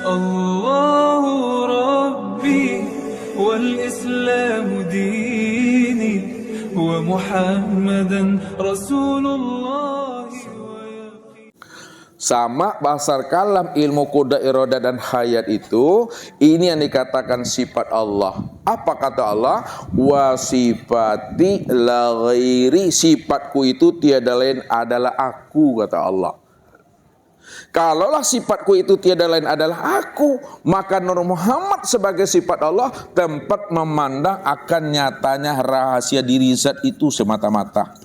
الله ربي والإسلام ديني ومحمدا رسول الله. Sama bahasa kalam, ilmu kuda, iroda dan hayat itu, ini yang dikatakan sifat Allah. Apa kata Allah? Wa sifati la ghairi, sifatku itu tiada lain adalah aku, kata Allah. Kalaulah sifatku itu tiada lain adalah aku, maka Nur Muhammad sebagai sifat Allah tempat memandang akan nyatanya rahasia diri zat itu semata-mata.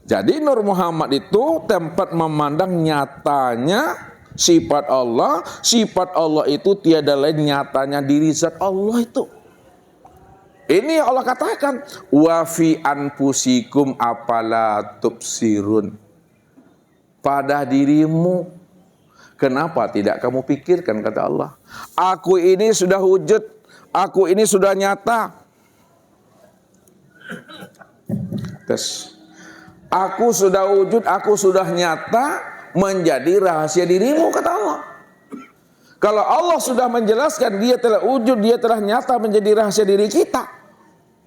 Jadi Nur Muhammad itu tempat memandang nyatanya sifat Allah itu tiada lain nyatanya diri zat Allah itu. Ini yang Allah katakan, wa fi anfusikum afala tubsirun. Pada dirimu, kenapa tidak kamu pikirkan, kata Allah. Aku ini sudah wujud, aku ini sudah nyata. Terus, aku sudah wujud, aku sudah nyata menjadi rahasia dirimu, kata Allah. Kalau Allah sudah menjelaskan dia telah wujud, dia telah nyata menjadi rahasia diri kita,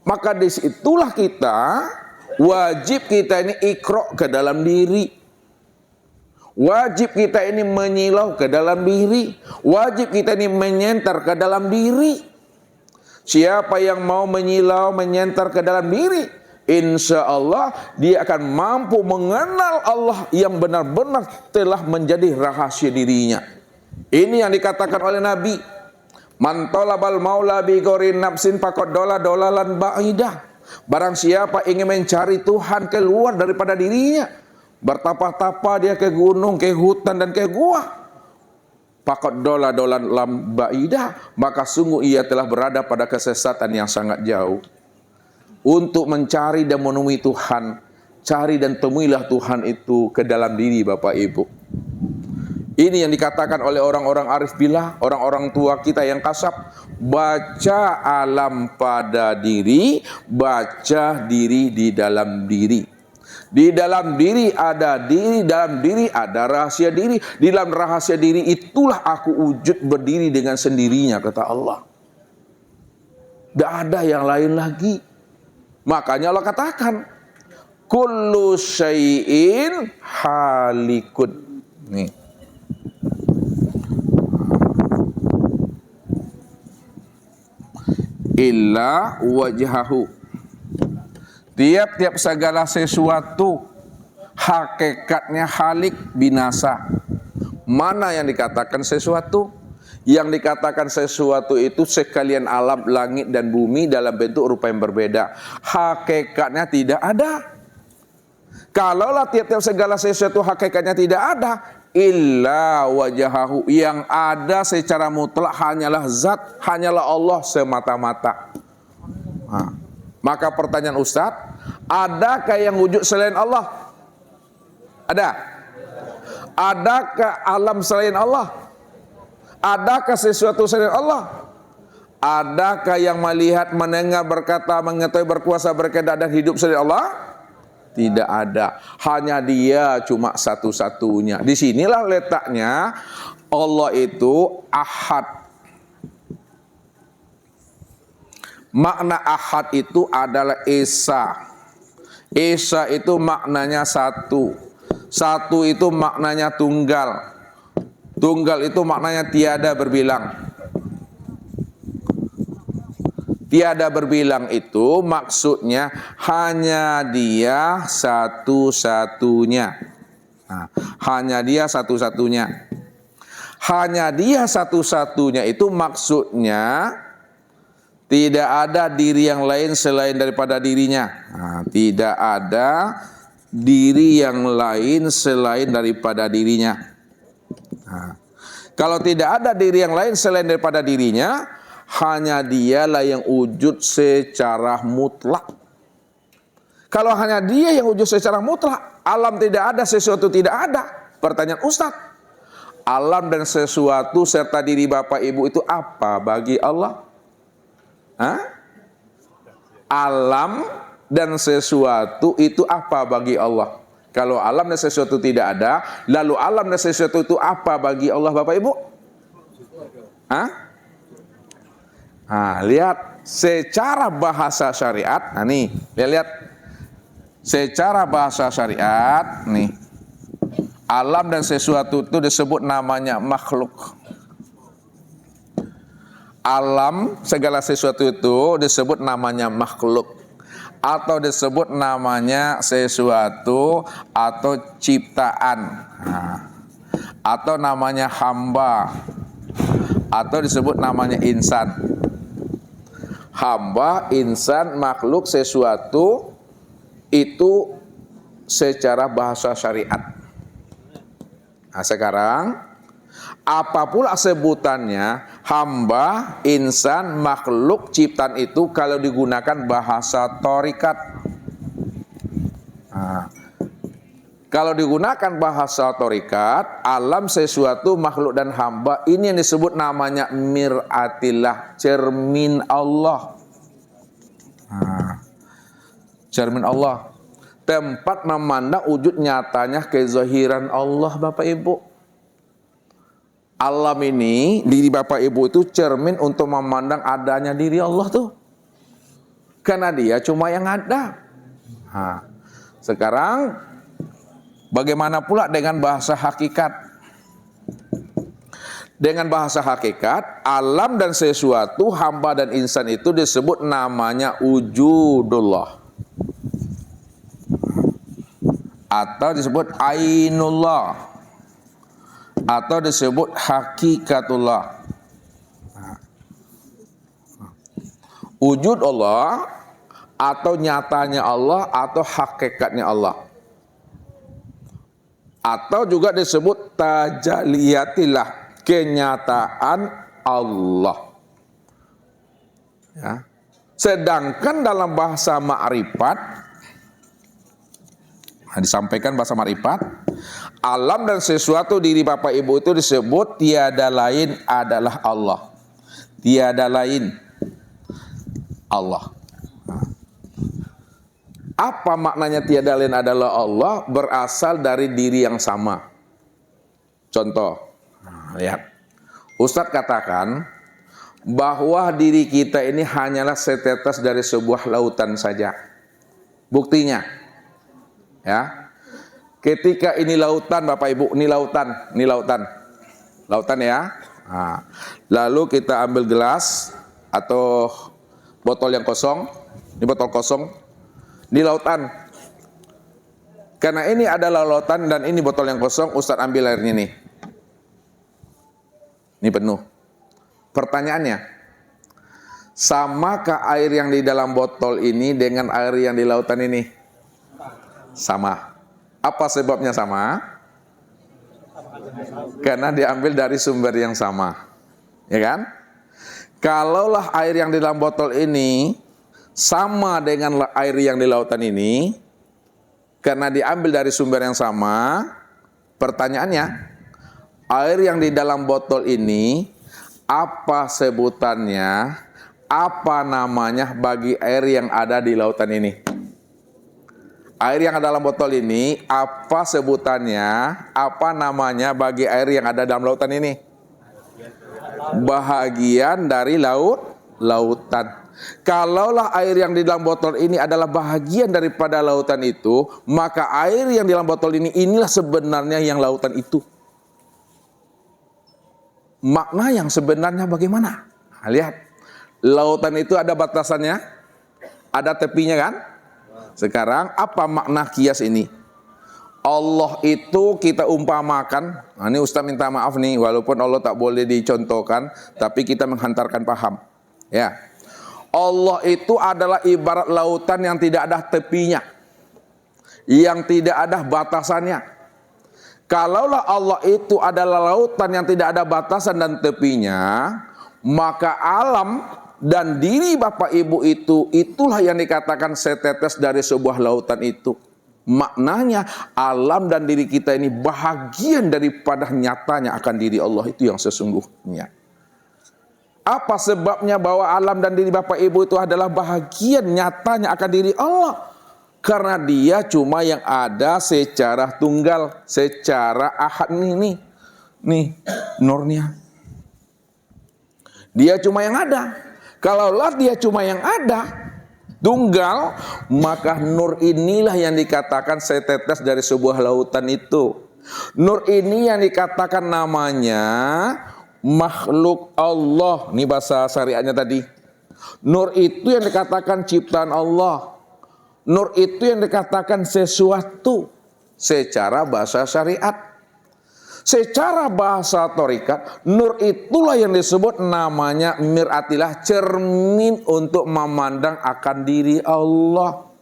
maka disitulah kita wajib kita ini ikro ke dalam diri. Wajib kita ini menyilau ke dalam diri. Wajib kita ini menyentar ke dalam diri. Siapa yang mau menyilau, menyentar ke dalam diri, insya Allah dia akan mampu mengenal Allah yang benar-benar telah menjadi rahasia dirinya. Ini yang dikatakan oleh Nabi, man talabal maula bi ghairi nafsin faqad dolalan ba'idah. Barang siapa ingin mencari Tuhan keluar daripada dirinya, bertapa-tapa dia ke gunung, ke hutan dan ke gua, faqad dolalan ba'idah, maka sungguh ia telah berada pada kesesatan yang sangat jauh. Untuk mencari dan menemui Tuhan, cari dan temuilah Tuhan itu ke dalam diri, Bapak Ibu. Ini yang dikatakan oleh orang-orang arif billah, orang-orang tua kita yang kasab, baca alam pada diri, baca diri di dalam diri. Di dalam diri ada diri, dalam diri ada rahasia diri. Di dalam rahasia diri itulah aku wujud berdiri dengan sendirinya, kata Allah. Tidak ada yang lain lagi. Makanya Allah katakan, kullu syai'in halikun. Nih. Illa wajhahu. Tiap-tiap segala sesuatu hakikatnya halik, binasa. Mana yang dikatakan sesuatu? Yang dikatakan sesuatu itu sekalian alam, langit dan bumi dalam bentuk rupa yang berbeda. Hakikatnya tidak ada. Kalaulah tiap-tiap segala sesuatu hakikatnya tidak ada, illa wajahahu, yang ada secara mutlak hanyalah zat, hanyalah Allah semata-mata. Nah, maka pertanyaan Ustadz, adakah yang wujud selain Allah? Ada. Adakah alam selain Allah? Adakah sesuatu selain Allah? Adakah yang melihat, mendengar, berkata, mengetahui, berkuasa, berkehendak dan hidup selain Allah? Tidak ada. Hanya dia cuma satu-satunya. Disinilah letaknya Allah itu ahad. Makna ahad itu adalah esa. Esa itu maknanya satu. Satu itu maknanya tunggal. Tunggal itu maknanya tiada berbilang. Tiada berbilang itu maksudnya hanya dia satu-satunya. Nah, hanya dia satu-satunya. Hanya dia satu-satunya itu maksudnya tidak ada diri yang lain selain daripada dirinya. Nah, tidak ada diri yang lain selain daripada dirinya. Nah, kalau tidak ada diri yang lain selain daripada dirinya, hanya dialah yang wujud secara mutlak. Kalau hanya dia yang wujud secara mutlak, alam tidak ada, sesuatu tidak ada. Pertanyaan Ustadz, alam dan sesuatu serta diri Bapak Ibu itu apa bagi Allah? Hah? Alam dan sesuatu itu apa bagi Allah? Kalau alam dan sesuatu tidak ada, lalu alam dan sesuatu itu apa bagi Allah Bapak Ibu? Hah? Nah, lihat secara bahasa syariat. Nah nih, lihat secara bahasa syariat nih. Alam dan sesuatu itu disebut namanya makhluk. Alam, segala sesuatu itu disebut namanya makhluk. Atau disebut namanya sesuatu atau ciptaan. Nah, atau namanya hamba. Atau disebut namanya insan. Hamba, insan, makhluk, sesuatu itu secara bahasa syariat. Nah sekarang, apapun sebutannya, hamba, insan, makhluk, ciptaan itu kalau digunakan bahasa thorikat. Nah, kalau digunakan bahasa thorikat, alam, sesuatu, makhluk dan hamba, ini yang disebut namanya mir'atillah, cermin Allah. Nah, cermin Allah. Tempat memandang wujud nyatanya kezahiran Allah Bapak Ibu. Alam ini, diri Bapak Ibu itu cermin untuk memandang adanya diri Allah tuh. Karena dia cuma yang ada. Nah, sekarang bagaimana pula dengan bahasa hakikat? Dengan bahasa hakikat, alam dan sesuatu, hamba dan insan itu disebut namanya wujudullah. Atau disebut ainullah, atau disebut hakikatullah. Wujud Allah, atau nyatanya Allah, atau hakikatnya Allah. Atau juga disebut tajaliyatillah, kenyataan Allah. Ya. Sedangkan dalam bahasa ma'rifat, disampaikan bahasa ma'rifat, alam dan sesuatu diri Bapak Ibu itu disebut tiada lain adalah Allah. Tiada lain Allah. Apa maknanya tiada lain adalah Allah? Berasal dari diri yang sama. Contoh, lihat. Ustadz katakan bahwa diri kita ini hanyalah setetes dari sebuah lautan saja. Buktinya, ya, ketika ini lautan Bapak Ibu, ini lautan ya. Nah, lalu kita ambil gelas atau botol yang kosong, ini botol kosong, ini lautan. Karena ini adalah lautan dan ini botol yang kosong, Ustadz ambil airnya nih. Ini penuh. Pertanyaannya, samakah air yang di dalam botol ini dengan air yang di lautan ini? Sama. Apa sebabnya sama? Karena diambil dari sumber yang sama. Ya kan? Kalaulah air yang di dalam botol ini sama dengan air yang di lautan ini, karena diambil dari sumber yang sama, pertanyaannya, air yang di dalam botol ini, apa sebutannya, apa namanya bagi air yang ada di lautan ini? Air yang ada dalam botol ini, apa sebutannya, apa namanya bagi air yang ada dalam lautan ini? Bahagian dari lautan. Kalaulah air yang di dalam botol ini adalah bahagian daripada lautan itu, maka air yang di dalam botol ini, inilah sebenarnya yang lautan itu. Makna yang sebenarnya bagaimana? Nah, lihat, lautan itu ada batasannya, ada tepinya kan? Sekarang apa makna kias ini? Allah itu kita umpamakan, nah ini Ustaz minta maaf nih, walaupun Allah tak boleh dicontohkan, tapi kita menghantarkan paham. Ya, Allah itu adalah ibarat lautan yang tidak ada tepinya, yang tidak ada batasannya. Kalaulah Allah itu adalah lautan yang tidak ada batasan dan tepinya, maka alam dan diri Bapak Ibu itu, itulah yang dikatakan setetes dari sebuah lautan itu. Maknanya alam dan diri kita ini bahagian daripada nyatanya akan diri Allah itu yang sesungguhnya. Apa sebabnya bahwa alam dan diri Bapak Ibu itu adalah bahagian nyatanya akan diri Allah? Karena dia cuma yang ada secara tunggal, secara ahad nih nurnya. Dia cuma yang ada. Kalaulah dia cuma yang ada, tunggal, maka nur inilah yang dikatakan setetes dari sebuah lautan itu. Nur ini yang dikatakan namanya makhluk Allah. Ini bahasa syariatnya tadi. Nur itu yang dikatakan ciptaan Allah. Nur itu yang dikatakan sesuatu secara bahasa syariat. Secara bahasa torikat, nur itulah yang disebut namanya mir'atilah, cermin untuk memandang akan diri Allah.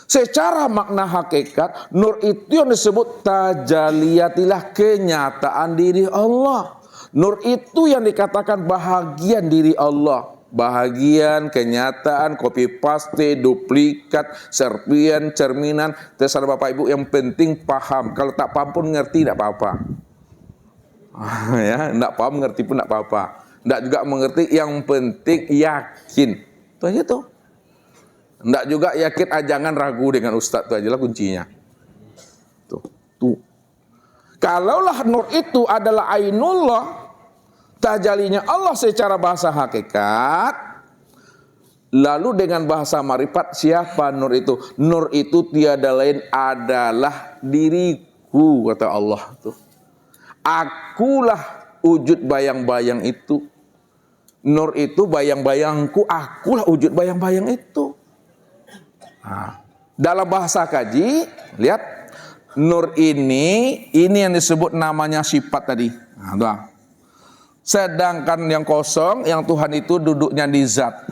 Secara makna hakikat, nur itu yang disebut tajaliyatilah, kenyataan diri Allah. Nur itu yang dikatakan bahagian diri Allah. Bahagian, kenyataan, copy paste, duplikat, serpian, cerminan, terserah Bapak Ibu, yang penting paham. Kalau tak paham pun ngerti, tidak apa-apa. Ya, tidak paham ngerti pun tidak apa-apa. Tidak juga mengerti, yang penting yakin. Itu aja tuh. Tidak juga yakin, jangan ragu dengan ustaz, itu aja lah kuncinya. Tuh. Kalaulah nur itu adalah ainullah, tajalinya Allah secara bahasa hakikat, lalu dengan bahasa marifat, siapa nur itu? Nur itu tiada lain adalah diriku, kata Allah tuh. Akulah wujud bayang-bayang itu. Nur itu bayang-bayangku, akulah wujud bayang-bayang itu. Nah, dalam bahasa kaji, lihat, nur ini yang disebut namanya sifat tadi. Nah, tuh. Sedangkan yang kosong, yang Tuhan itu duduknya di zat.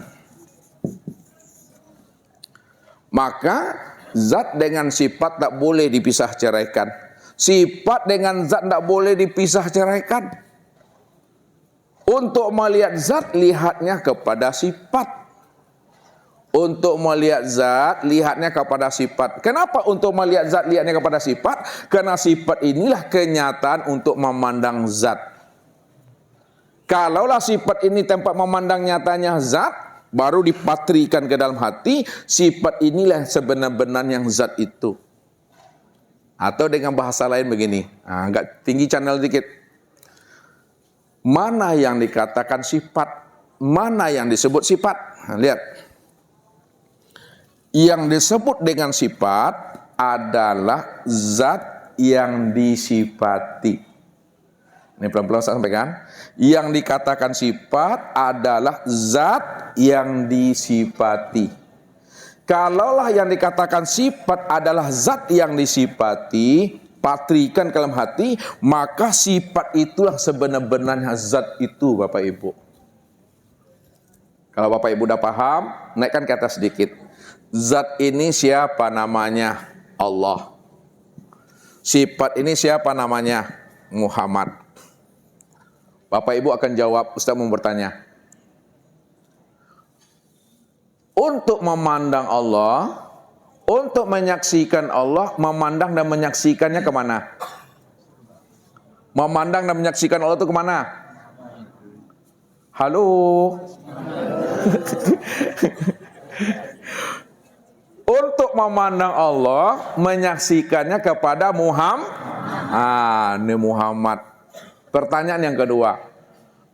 Maka zat dengan sifat tak boleh dipisah ceraikan. Sifat dengan zat tidak boleh dipisah ceraikan. Untuk melihat zat, lihatnya kepada sifat. Untuk melihat zat, lihatnya kepada sifat. Kenapa untuk melihat zat, lihatnya kepada sifat? Karena sifat inilah kenyataan untuk memandang zat. Kalaulah sifat ini tempat memandang nyatanya zat, baru dipatrikan ke dalam hati, sifat inilah sebenar-benarnya zat itu. Atau dengan bahasa lain begini, agak tinggi channel dikit. Mana yang dikatakan sifat, mana yang disebut sifat? Lihat. Yang disebut dengan sifat adalah zat yang disifati. Ini pelan-pelan saya sampaikan. Yang dikatakan sifat adalah zat yang disifati. Kalaulah yang dikatakan sifat adalah zat yang disifati, patrikan ke dalam hati, maka sifat itulah sebenar-benarnya zat itu, Bapak Ibu. Kalau Bapak Ibu udah paham, naikkan ke atas sedikit. Zat ini siapa namanya? Allah. Sifat ini siapa namanya? Muhammad. Bapak Ibu akan jawab, Ustaz mau bertanya. Untuk memandang Allah, untuk menyaksikan Allah, memandang dan menyaksikannya kemana? Memandang dan menyaksikan Allah itu kemana? Halo? Untuk memandang Allah, menyaksikannya kepada Muhammad. Ini Muhammad. Pertanyaan yang kedua.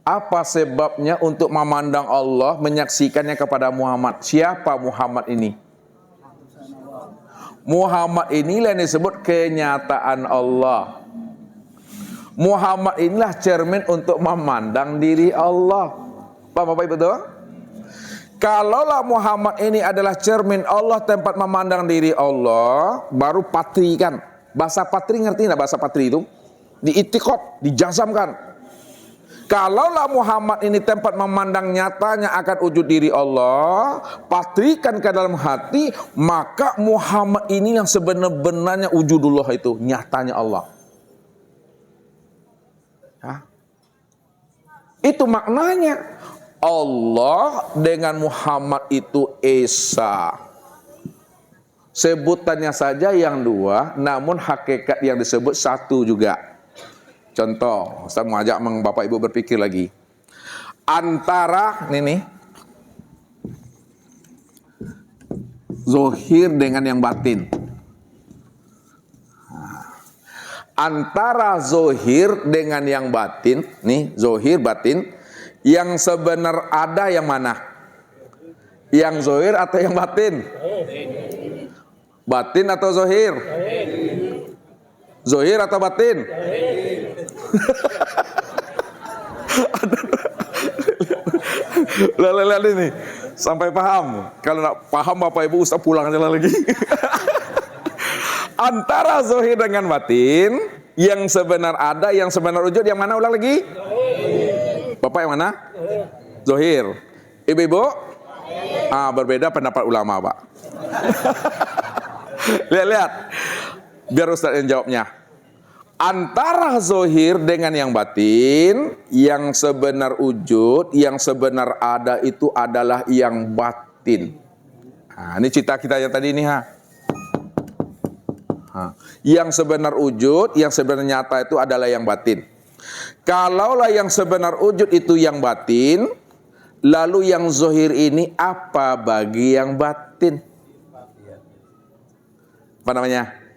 Apa sebabnya untuk memandang Allah, menyaksikannya kepada Muhammad? Siapa Muhammad ini? Muhammad inilah yang disebut kenyataan Allah. Muhammad inilah cermin untuk memandang diri Allah. Paham Bapak Ibu betul? Kalaulah Muhammad ini adalah cermin Allah, tempat memandang diri Allah, baru patrikan. Bahasa patri ngerti nggak bahasa patri itu? Diitikot, dijazamkan. Kalaulah Muhammad ini tempat memandang nyatanya akan wujud diri Allah, patrikan ke dalam hati, maka Muhammad ini yang sebenar-benarnya wujudullah itu, nyatanya Allah. Itu maknanya. Allah dengan Muhammad itu Esa. Sebutannya saja yang dua, namun hakikat yang disebut satu juga. Contoh, saya mau ajak Bapak Ibu berpikir lagi. Antara, ini zohir dengan yang batin. Antara zohir dengan yang batin, nih zohir batin, yang sebenar ada yang mana? Yang zohir atau yang batin? Batin atau zohir? Zohir atau batin? Lihat ini, sampai paham. Kalau nak paham Bapak Ibu Ustaz pulang aja lagi. Antara zohir dengan batin, yang sebenar ada, yang sebenar wujud, yang mana ulang lagi? Bapak yang mana? Zohir. Ibu-ibu? Berbeda pendapat ulama, Pak. Lihat. Biar Ustaz yang jawabnya. Antara zohir dengan yang batin, yang sebenar wujud, yang sebenar ada itu adalah yang batin. Ini cita kita yang tadi ini, Yang sebenar wujud, yang sebenar nyata itu adalah yang batin. Kalaulah yang sebenar wujud itu yang batin, lalu yang zohir ini apa bagi yang batin? Apa namanya?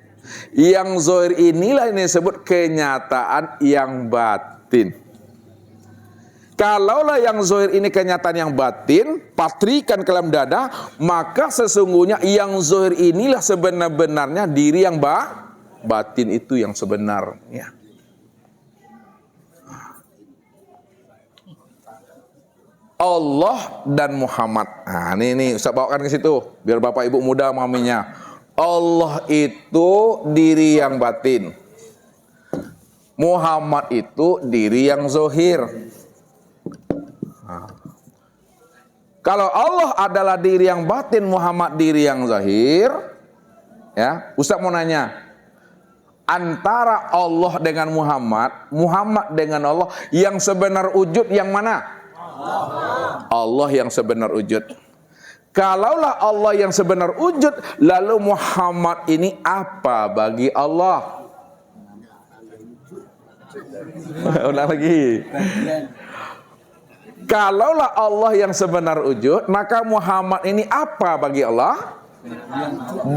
Yang zohir inilah ini disebut kenyataan yang batin. Kalaulah yang zohir ini kenyataan yang batin, patrikan ke dalam dada, maka sesungguhnya yang zohir inilah sebenar-benarnya diri yang batin itu yang sebenarnya. Allah dan Muhammad. Ini Ustaz bawakan ke situ biar Bapak Ibu mudah memahaminya. Allah itu diri yang batin. Muhammad itu diri yang zohir. Kalau Allah adalah diri yang batin, Muhammad diri yang zahir, ya, Ustaz mau nanya, antara Allah dengan Muhammad, Muhammad dengan Allah, yang sebenar wujud yang mana? Allah yang sebenar wujud. Kalaulah Allah yang sebenar wujud, lalu Muhammad ini apa bagi Allah? Ulang lagi. Kalaulah Allah yang sebenar wujud, maka Muhammad ini apa bagi Allah?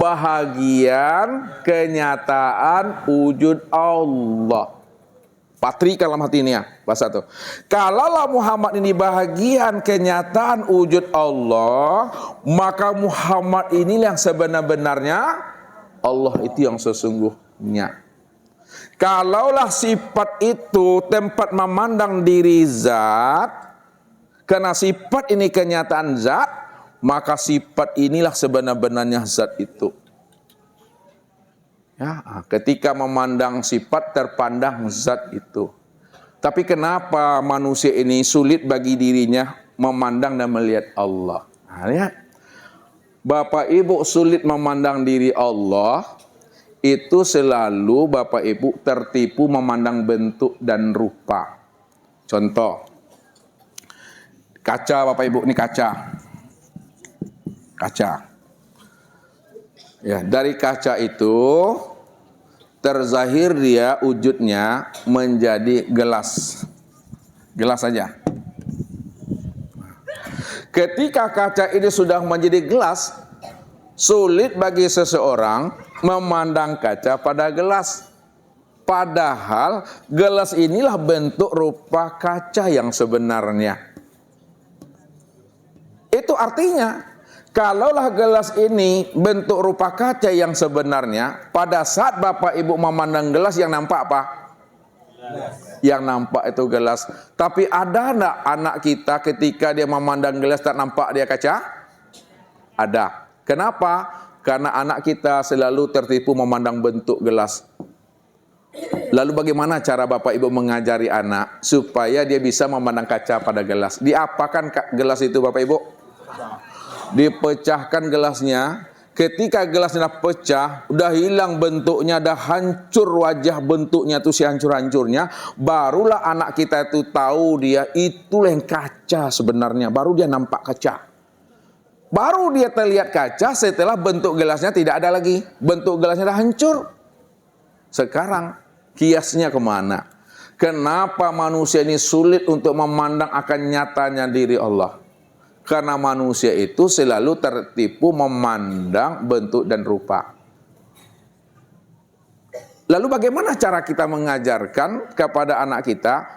Bahagian kenyataan wujud Allah. Patri dalam hati ini ya, bahasa itu. Kalaulah Muhammad ini bahagian kenyataan wujud Allah, maka Muhammad ini yang sebenar-benarnya Allah itu yang sesungguhnya. Kalaulah sifat itu tempat memandang diri zat, karena sifat ini kenyataan zat, maka sifat inilah sebenar-benarnya zat itu. Ya, ketika memandang sifat terpandang zat itu. Tapi kenapa manusia ini sulit bagi dirinya memandang dan melihat Allah? Lihat. Bapak Ibu sulit memandang diri Allah, itu selalu Bapak Ibu tertipu memandang bentuk dan rupa. Contoh. Kaca Bapak Ibu, ini kaca. Kaca. Ya, dari kaca itu terzahir dia wujudnya menjadi gelas. Gelas saja. Ketika kaca ini sudah menjadi gelas, sulit bagi seseorang memandang kaca pada gelas. Padahal gelas inilah bentuk rupa kaca yang sebenarnya. Itu artinya, kalaulah gelas ini bentuk rupa kaca yang sebenarnya, pada saat Bapak Ibu memandang gelas yang nampak apa? Gelas. Yang nampak itu gelas. Tapi ada enggak anak kita ketika dia memandang gelas tak nampak dia kaca? Ada. Kenapa? Karena anak kita selalu tertipu memandang bentuk gelas. Lalu bagaimana cara Bapak Ibu mengajari anak supaya dia bisa memandang kaca pada gelas? Diapakan gelas itu Bapak Ibu? Dipecahkan gelasnya. Ketika gelasnya pecah, udah hilang bentuknya, udah hancur wajah bentuknya tuh sehancur-hancurnya, barulah anak kita itu tahu dia itulah yang kaca sebenarnya. Baru dia nampak kaca. Baru dia terlihat kaca setelah bentuk gelasnya tidak ada lagi. Bentuk gelasnya udah hancur. Sekarang kiasnya kemana? Kenapa manusia ini sulit untuk memandang akan nyatanya diri Allah? Karena manusia itu selalu tertipu memandang bentuk dan rupa. Lalu bagaimana cara kita mengajarkan kepada anak kita,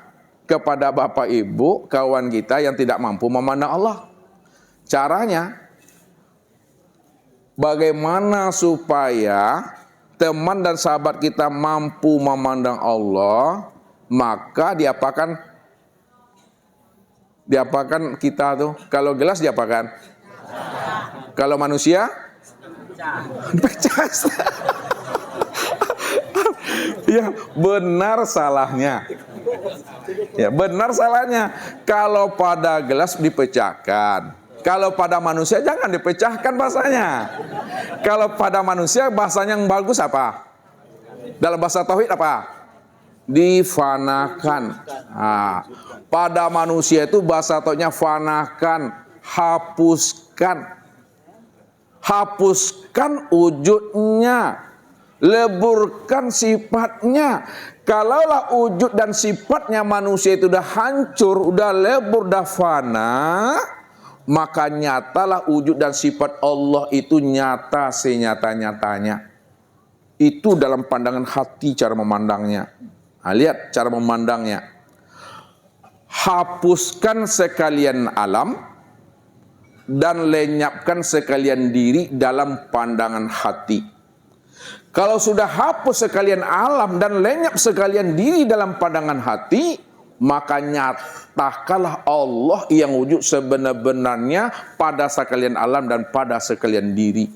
kepada bapak ibu, kawan kita yang tidak mampu memandang Allah? Caranya, bagaimana supaya teman dan sahabat kita mampu memandang Allah, maka diapakan kita tuh? Kalau gelas diapakan? Kalau manusia? Pecah. Ya, benar salahnya. Ya, benar salahnya. Kalau pada gelas dipecahkan. Kalau pada manusia jangan dipecahkan bahasanya. Kalau pada manusia bahasanya yang bagus apa? Dalam bahasa tauhid apa? Difanakan. Nah, pada manusia itu bahasa tauhidnya fanakan, hapuskan. Hapuskan wujudnya, leburkan sifatnya. Kalaulah wujud dan sifatnya manusia itu udah hancur, udah lebur, udah fana, maka nyatalah wujud dan sifat Allah itu nyata senyata-nyatanya. Itu dalam pandangan hati cara memandangnya. Nah, lihat cara memandangnya. Hapuskan sekalian alam dan lenyapkan sekalian diri dalam pandangan hati. Kalau sudah hapus sekalian alam dan lenyap sekalian diri dalam pandangan hati, maka nyatakanlah Allah yang wujud sebenar-benarnya pada sekalian alam dan pada sekalian diri.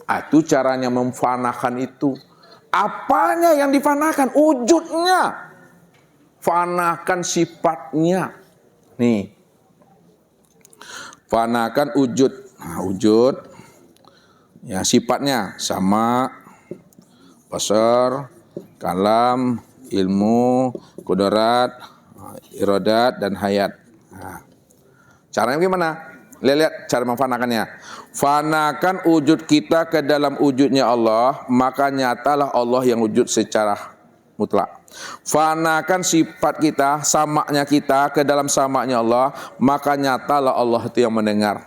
Itu caranya memfanakan itu. Apanya yang difanakan? Wujudnya. Fanakan sifatnya. Nih. Fanakan wujud. Nah, wujud. Ya, sifatnya sama, basar, kalam, ilmu, kudarat, iradat, dan hayat. Nah, caranya gimana? Lihat cara memfanakannya. Fanakan wujud kita ke dalam wujudnya Allah, maka nyatalah Allah yang wujud secara mutlak. Fanakan sifat kita, samaknya kita ke dalam samaknya Allah, maka nyatalah Allah itu yang mendengar.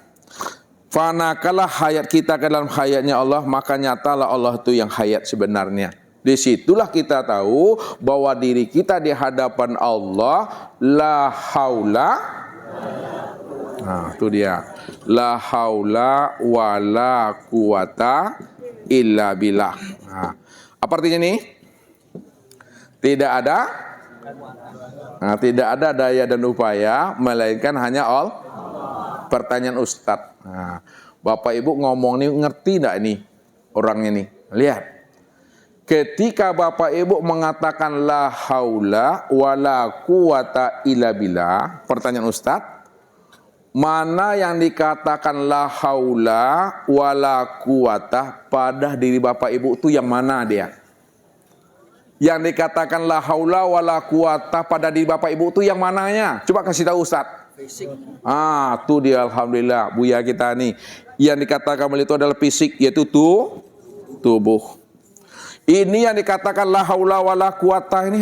Fanakalah hayat kita ke dalam hayatnya Allah, maka nyatalah Allah itu yang hayat sebenarnya. Disitulah kita tahu bahwa diri kita di hadapan Allah la haula. Nah, itu dia. La haula wala quwata illa billah. Nah, apa artinya ini? Tidak ada daya dan upaya melainkan hanya Allah. Pertanyaan Ustadz. Nah, Bapak Ibu ngomong nih, ngerti enggak ini orangnya nih? Lihat. Ketika Bapak Ibu mengatakan la haula wala quwata illa billah, pertanyaan Ustadz, mana yang dikatakan la haula wala quwata pada diri Bapak Ibu itu yang mana dia? Yang dikatakan la haula wala quwata pada diri Bapak Ibu itu yang mananya? Coba kasih tahu Ustadz. Fisik. Tuh dia, alhamdulillah Buya kita nih. Yang dikatakan itu adalah fisik, yaitu tubuh. Ini yang dikatakan la haula wala quwata ini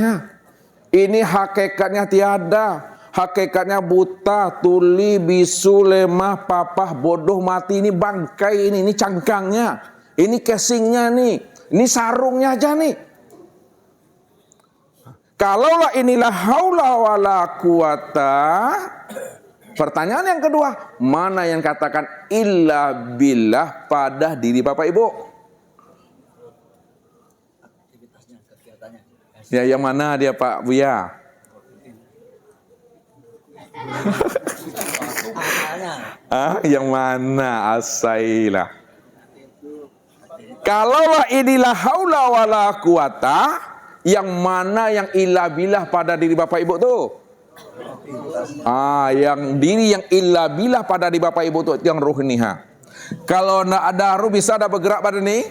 ini hakikatnya tiada. Hakikatnya buta, tuli, bisu, lemah, papah, bodoh, mati. Ini bangkai ini cangkangnya. Ini casingnya nih. Ini sarungnya aja nih. Kalaulah inilah haula wala quwata, pertanyaan yang kedua, mana yang katakan illa billah pada diri Bapak Ibu? Ya, yang mana dia Pak Buya? Yang mana? Asailah. Kalaulah inilah haula wala quwata, yang mana yang illa billah pada diri Bapak Ibu tuh? Yang diri yang illa billah pada diri Bapak Ibu tuh yang ruh ini Kalau tidak ada ruh, bisa ada bergerak pada ini?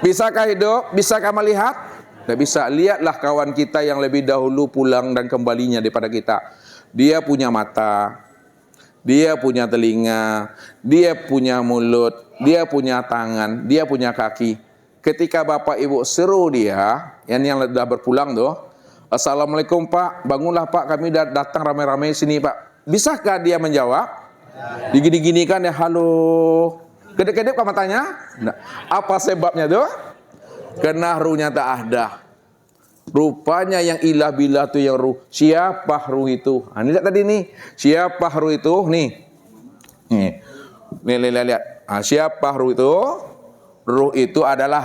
Bisakah hidup? Bisakah melihat? Tidak bisa. Lihatlah kawan kita yang lebih dahulu pulang dan kembalinya daripada kita. Dia punya mata, dia punya telinga, dia punya mulut, dia punya tangan, dia punya kaki. Ketika Bapak Ibu seru dia, yang sudah berpulang tuh, Assalamualaikum Pak, bangunlah Pak, kami datang ramai-ramai sini Pak. Bisakah dia menjawab? Digini-ginikan ya, halo. Kedip-kedip ke matanya? Nah, apa sebabnya tuh? Karena ruhnya tak ada. Rupanya yang ilah billah itu yang ruh. Siapa ruh itu? Ini lihat tadi nih. Siapa ruh itu? Nih. Lihat. Siapa ruh itu? Ruh itu adalah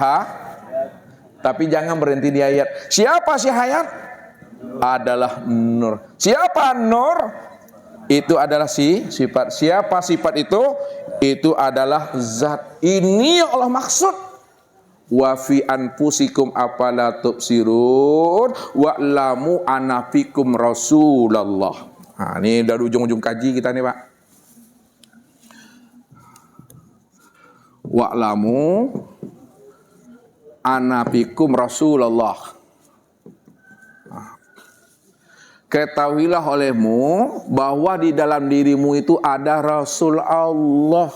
tapi jangan berhenti di ayat. Siapa si hayat? Adalah nur. Siapa nur? Itu adalah sifat. Siapa sifat itu? Itu adalah zat. Ini yang Allah maksud. Wa fi anfusikum afala tubsirun wa'lamu anna fikum Rasulullah. Nah, ini dari ujung-ujung kaji kita nih, Pak. Wa'lamu anna fikum Rasulullah. Ketahuilah olehmu bahwa di dalam dirimu itu ada Rasul Allah.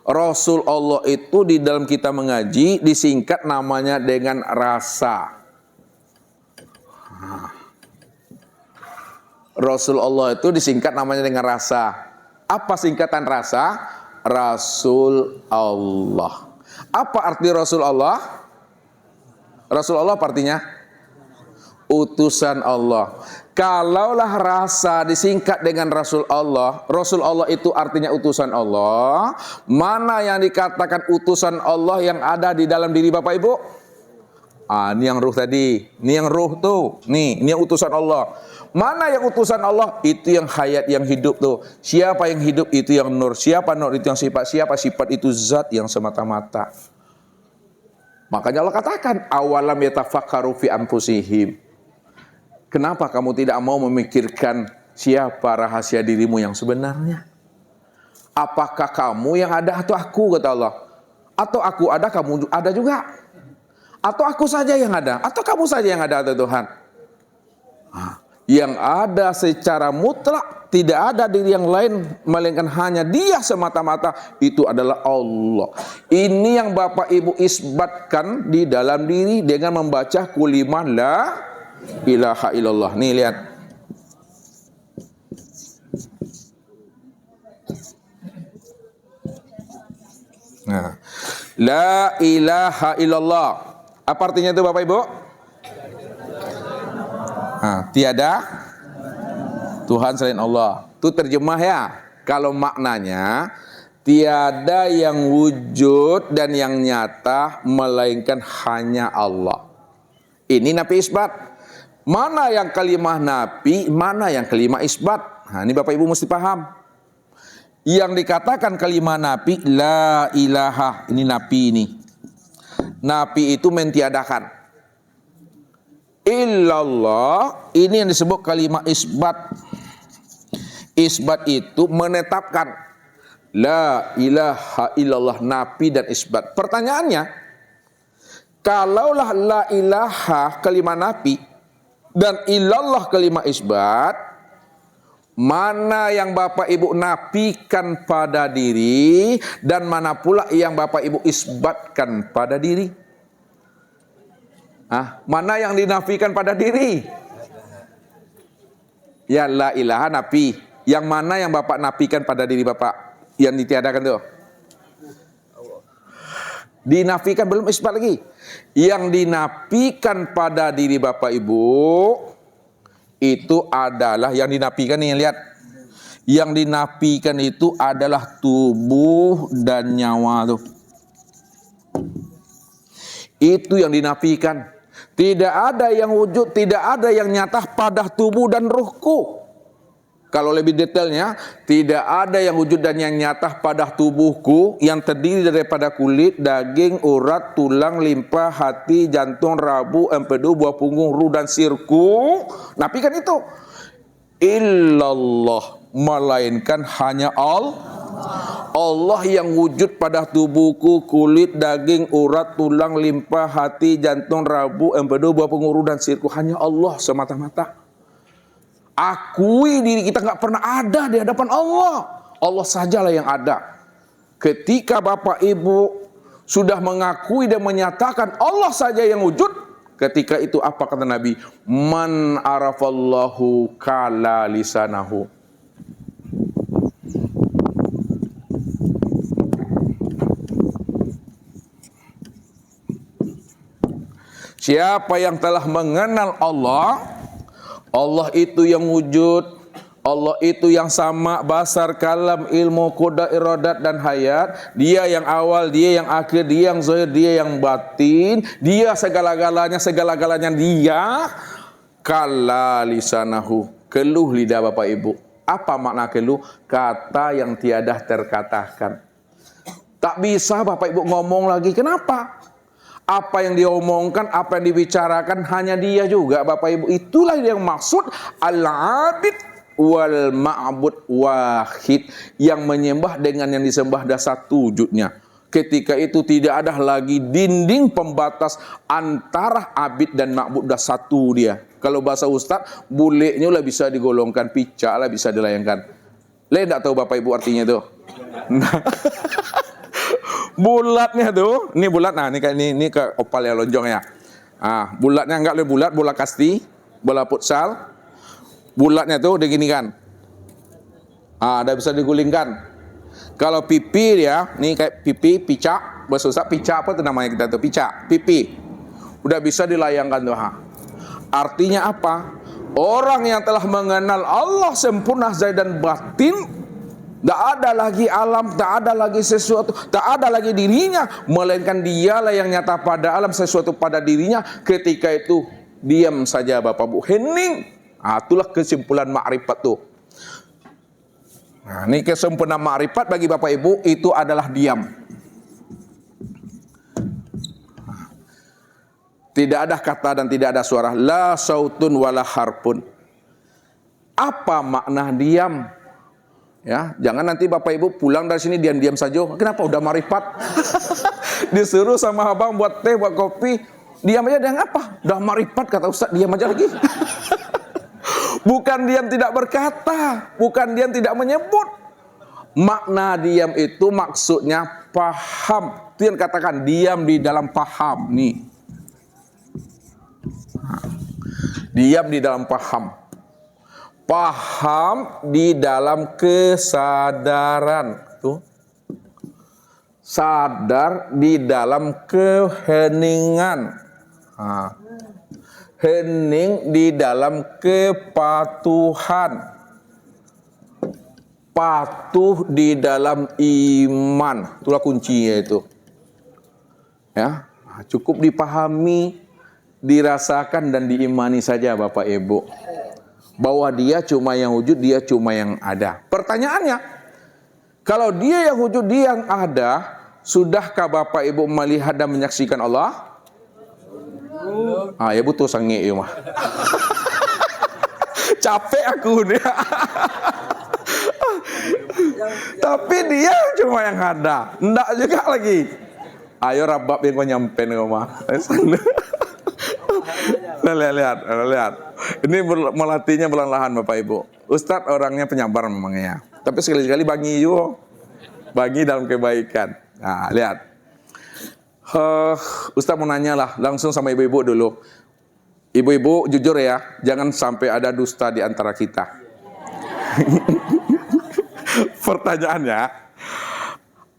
Rasul Allah itu di dalam kita mengaji disingkat namanya dengan rasa. Rasul Allah itu disingkat namanya dengan rasa. Apa singkatan rasa? Rasul Allah. Apa arti Rasul Allah? Rasul Allah apa artinya? Utusan Allah. Kalaulah rasa disingkat dengan Rasul Allah itu artinya utusan Allah. Mana yang dikatakan utusan Allah yang ada di dalam diri Bapak Ibu? Ini yang ruh tadi. Ini yang ruh tuh. Ini yang utusan Allah. Mana yang utusan Allah? Itu yang hayat, yang hidup tuh. Siapa yang hidup? Itu yang nur. Siapa nur? Itu yang sifat. Siapa sifat? Itu zat yang semata-mata. Makanya Allah katakan, awalam yatafakkaru fi anfusihim. Kenapa kamu tidak mau memikirkan siapa rahasia dirimu yang sebenarnya? Apakah kamu yang ada atau aku, kata Allah? Atau aku ada, kamu ada juga? Atau aku saja yang ada? Atau kamu saja yang ada, kata Tuhan? Yang ada secara mutlak, tidak ada diri yang lain, melainkan hanya Dia semata-mata, itu adalah Allah. Ini yang Bapak Ibu isbatkan di dalam diri dengan membaca kulimah la ilaha illallah. Nih lihat. Nah, la ilaha illallah. Apa artinya itu Bapak Ibu? Tiada Tuhan selain Allah. Itu terjemah ya. Kalau maknanya tiada yang wujud dan yang nyata melainkan hanya Allah. Ini nafi isbat. Mana yang kalimah nafi, mana yang kalimah isbat. Ini Bapak Ibu mesti paham. Yang dikatakan kalimah nafi, la ilaha, ini nafi ini. Nafi itu mentiadakan. Illallah, ini yang disebut kalimah isbat. Isbat itu menetapkan. La ilaha illallah, nafi dan isbat. Pertanyaannya, kalaulah la ilaha kalimah nafi dan illallah kalimah isbat, mana yang Bapak Ibu nafikan pada diri dan mana pula yang Bapak Ibu isbatkan pada diri? Mana yang dinafikan pada diri? Ya la ilaha nafi. Yang mana yang Bapak nafikan pada diri Bapak? Yang ditiadakan tuh. Dinafikan, belum isbat lagi. Yang dinafikan pada diri Bapak Ibu itu adalah yang dinafikan nih, lihat. Yang dinafikan itu adalah tubuh dan nyawa tuh. Itu yang dinafikan. Tidak ada yang wujud, tidak ada yang nyata pada tubuh dan ruhku. Kalau lebih detailnya, tidak ada yang wujud dan yang nyata pada tubuhku yang terdiri daripada kulit, daging, urat, tulang, limpa, hati, jantung, rabu, empedu, buah punggung, ruh dan sirku. Nafikan itu. Illallah, melainkan hanya Allah yang wujud pada tubuhku, kulit, daging, urat, tulang, limpa, hati, jantung, rabu, empedu, buah punggung, ruh dan sirku. Hanya Allah semata-mata. Akui diri kita nggak pernah ada di hadapan Allah. Allah sajalah yang ada. Ketika Bapak Ibu sudah mengakui dan menyatakan Allah saja yang wujud, ketika itu apa kata Nabi? Man arafallahu kala lisanahu. Siapa yang telah mengenal Allah, Allah itu yang wujud, Allah itu yang sama, basar, kalam, ilmu, qudrat, iradat dan hayat. Dia yang awal, dia yang akhir, dia yang zahir, dia yang batin, dia segala-galanya dia. Kala lisanahu, keluh lidah Bapak Ibu. Apa makna keluh? Kata yang tiada terkatakan. Tak bisa Bapak Ibu ngomong lagi. Kenapa? Apa yang diomongkan, apa yang dibicarakan hanya dia juga Bapak Ibu. Itulah yang maksud al-abid wal ma'bud wahid, yang menyembah dengan yang disembah ada satu wujudnya. Ketika itu tidak ada lagi dinding pembatas antara abid dan ma'bud, dah satu dia. Kalau bahasa Ustaz, buliknya lah bisa digolongkan, picak lah bisa dilayangkan. Tidak tahu Bapak Ibu artinya itu. Bulatnya tuh, ini bulat, nah ini ke opal yang lonjong ya. Ah, bulatnya enggak lebih bulat, bola kasti, bola futsal. Bulatnya tuh begini kan. Ah, ada bisa digulingkan. Kalau pipi dia, nih kayak pipi, picak, bahasa Ustaz picak apa tuh namanya kita tuh, picak, pipi. Udah bisa dilayangkan tuh. Ha. Artinya apa? Orang yang telah mengenal Allah sempurna zahir dan batin, tak ada lagi alam, tak ada lagi sesuatu, tak ada lagi dirinya, melainkan dialah yang nyata pada alam, sesuatu pada dirinya. Ketika itu diam saja Bapak Bu, hening. Nah, itulah kesimpulan makrifat tuh. Nah, ini kesempurnaan makrifat bagi Bapak Ibu itu adalah diam. Tidak ada kata dan tidak ada suara. La sautun wala harpun. Apa makna diam? Ya, jangan nanti Bapak Ibu pulang dari sini diam-diam saja. Kenapa? Udah marifat. Disuruh sama abang buat teh, buat kopi, diam aja. Dan apa? Udah marifat kata Ustaz, diam aja lagi. Bukan diam tidak berkata, bukan diam tidak menyebut. Makna diam itu maksudnya paham. Itu yang katakan diam di dalam paham nih. Diam di dalam paham. Paham di dalam kesadaran, tuh. Sadar di dalam keheningan. Nah. Hening di dalam kepatuhan. Patuh di dalam iman. Itulah kuncinya itu. Ya, cukup dipahami, dirasakan dan diimani saja Bapak Ibu. Bahwa dia cuma yang wujud, dia cuma yang ada. Pertanyaannya, kalau dia yang wujud, dia yang ada, sudahkah Bapak Ibu melihat dan menyaksikan Allah? Ah, ya butuh sange ya mah. Capek aku nih. Tapi dia cuma yang ada, enggak juga lagi. Ayo rabab yang kau nyampen kau mah. Lihat. Ini melatihnya perlahan Bapak Ibu. Ustadz orangnya penyabar memangnya. Tapi sekali-sekali bangi juga. Bangi dalam kebaikan. Nah, lihat. Ustadz mau nanya lah langsung sama ibu-ibu dulu. Ibu-ibu jujur ya, jangan sampai ada dusta di antara kita. Pertanyaannya,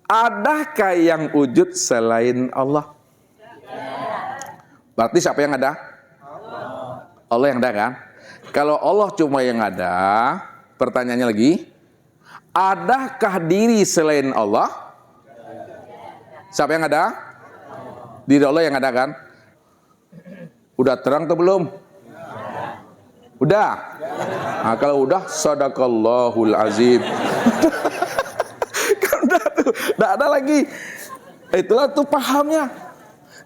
adakah yang wujud selain Allah? Berarti siapa yang ada? Allah yang ada kan? Kalau Allah cuma yang ada, pertanyaannya lagi, adakah diri selain Allah? Siapa yang ada? Diri Allah yang ada kan? Udah terang atau belum? Udah? Nah, kalau udah, sadaqallahul azim. Kan udah tuh, udah ada lagi. Itulah tuh pahamnya.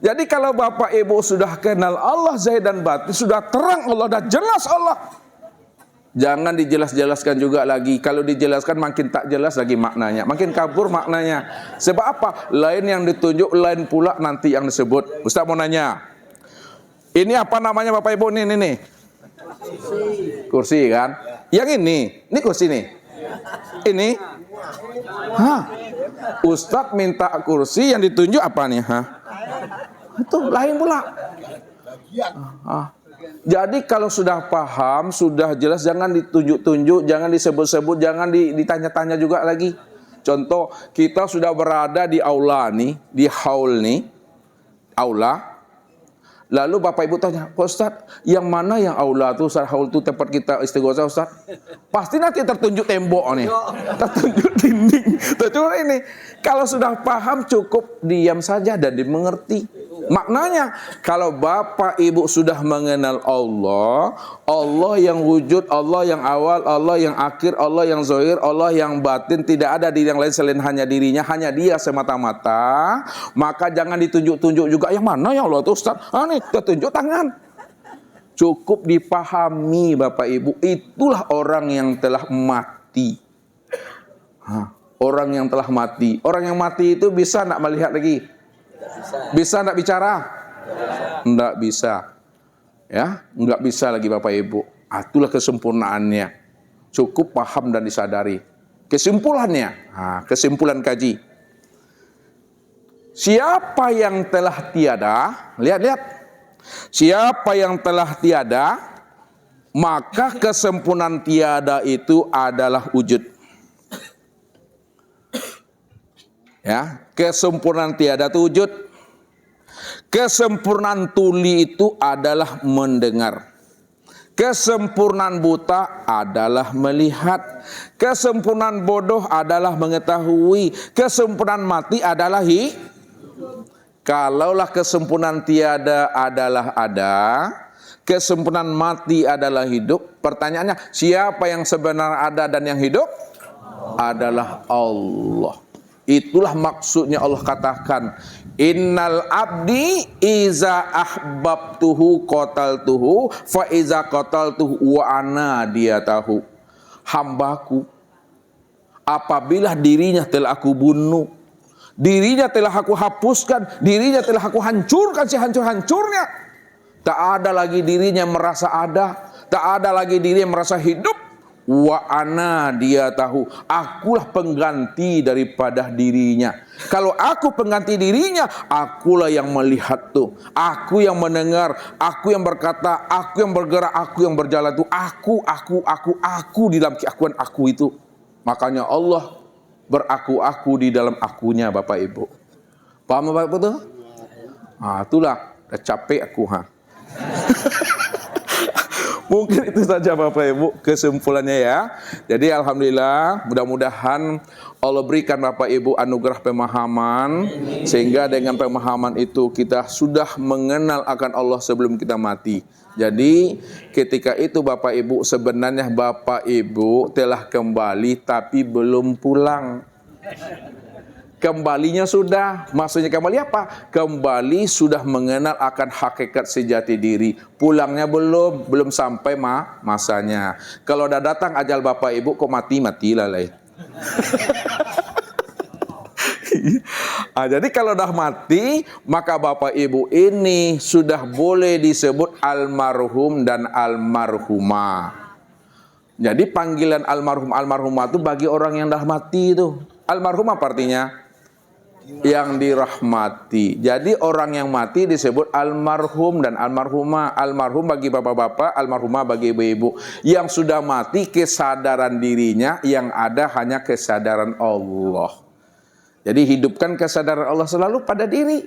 Jadi kalau Bapak Ibu sudah kenal Allah zahir dan batin, sudah terang Allah, sudah jelas Allah, jangan dijelas-jelaskan juga lagi. Kalau dijelaskan makin tak jelas lagi maknanya, makin kabur maknanya. Sebab apa? Lain yang ditunjuk, lain pula nanti yang disebut. Ustaz mau nanya, ini apa namanya Bapak Ibu? Ini kursi kan? Yang ini kursi nih. Ini, Ustaz minta kursi, yang ditunjuk apa nih? Itu lain pula. Jadi kalau sudah paham, sudah jelas, jangan ditunjuk-tunjuk, jangan disebut-sebut, jangan ditanya-tanya juga lagi. Contoh, kita sudah berada di aula nih, di haul nih, aula. Lalu Bapak Ibu tanya, Ustaz, yang mana yang aula tuh, Ustaz, haul itu tempat kita istighosa, Ustaz? Pasti nanti tertunjuk tembok nih, tertunjuk dinding, tertunjuk ini. Kalau sudah paham cukup diam saja dan dimengerti. Maknanya, kalau Bapak Ibu sudah mengenal Allah, Allah yang wujud, Allah yang awal, Allah yang akhir, Allah yang zahir, Allah yang batin, tidak ada diri yang lain selain hanya dirinya, hanya dia semata-mata, maka jangan ditunjuk-tunjuk juga, yang mana ya Allah itu Ustaz? Nih, tunjuk tangan. Cukup dipahami Bapak Ibu, itulah orang yang telah mati. Orang yang telah mati. Orang yang mati itu bisa tidak melihat lagi? Bisa tidak bicara? Tidak bisa. Ya, enggak bisa lagi Bapak Ibu. Itulah kesempurnaannya. Cukup paham dan disadari. Kesimpulannya, kesimpulan kaji. Siapa yang telah tiada, lihat. Siapa yang telah tiada, maka kesempurnaan tiada itu adalah wujud. Ya, kesempurnaan tiada itu wujud. Kesempurnaan tuli itu adalah mendengar. Kesempurnaan buta adalah melihat. Kesempurnaan bodoh adalah mengetahui. Kesempurnaan mati adalah Kalaulah kesempurnaan tiada adalah ada, kesempurnaan mati adalah hidup. Pertanyaannya, siapa yang sebenarnya ada dan yang hidup? Adalah Allah. Itulah maksudnya Allah katakan, innal abdi iza ahbabtuhu qataltuhu fa iza qataltuhu wa ana diyatahu. Hambaku, apabila dirinya telah aku bunuh, dirinya telah aku hapuskan, dirinya telah aku hancurkan sehancur-hancurnya, tak ada lagi dirinya merasa ada, tak ada lagi dirinya merasa hidup. Wa ana dia tahu, akulah pengganti daripada dirinya. Kalau aku pengganti dirinya, akulah yang melihat tuh, aku yang mendengar, aku yang berkata, aku yang bergerak, aku yang berjalan tuh, aku di dalam keakuan aku itu. Makanya Allah beraku-aku di dalam akunya Bapak Ibu. Paham Bapak Ibu tuh? Itulah, udah capek aku Mungkin itu saja Bapak Ibu kesimpulannya ya. Jadi alhamdulillah, mudah-mudahan Allah berikan Bapak Ibu anugerah pemahaman, sehingga dengan pemahaman itu kita sudah mengenal akan Allah sebelum kita mati. Jadi ketika itu Bapak Ibu, sebenarnya Bapak Ibu telah kembali tapi belum pulang. Kembalinya sudah, maksudnya kembali apa? Kembali sudah mengenal akan hakikat sejati diri. Pulangnya belum sampai masanya. Kalau udah datang ajal Bapak Ibu kok matilah lah. Jadi kalau udah mati, maka Bapak Ibu ini sudah boleh disebut almarhum dan almarhumah. Jadi panggilan almarhum almarhumah itu bagi orang yang dah mati itu. Almarhum apa artinya? Yang dirahmati. Jadi orang yang mati disebut almarhum dan almarhumah. Almarhum bagi bapak-bapak, almarhumah bagi ibu-ibu. Yang sudah mati kesadaran dirinya, yang ada hanya kesadaran Allah. Jadi hidupkan kesadaran Allah selalu pada diri,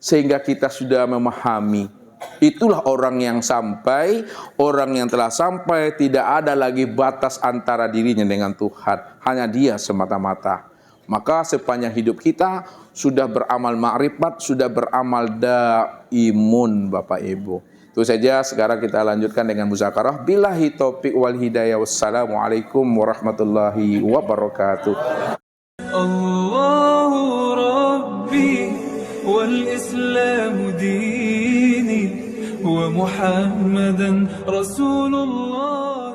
sehingga kita sudah memahami. Itulah orang yang sampai, orang yang telah sampai, tidak ada lagi batas antara dirinya dengan Tuhan. Hanya dia semata-mata. Maka sepanjang hidup kita sudah beramal ma'rifat, sudah beramal daimun Bapak Ibu. Itu saja, sekarang kita lanjutkan dengan muzakarah. Billahi taufiq wal hidayah. Wassalamualaikum warahmatullahi wabarakatuh. Allahu Rabbi wal Islamu dini wa Muhammadan Rasulullah.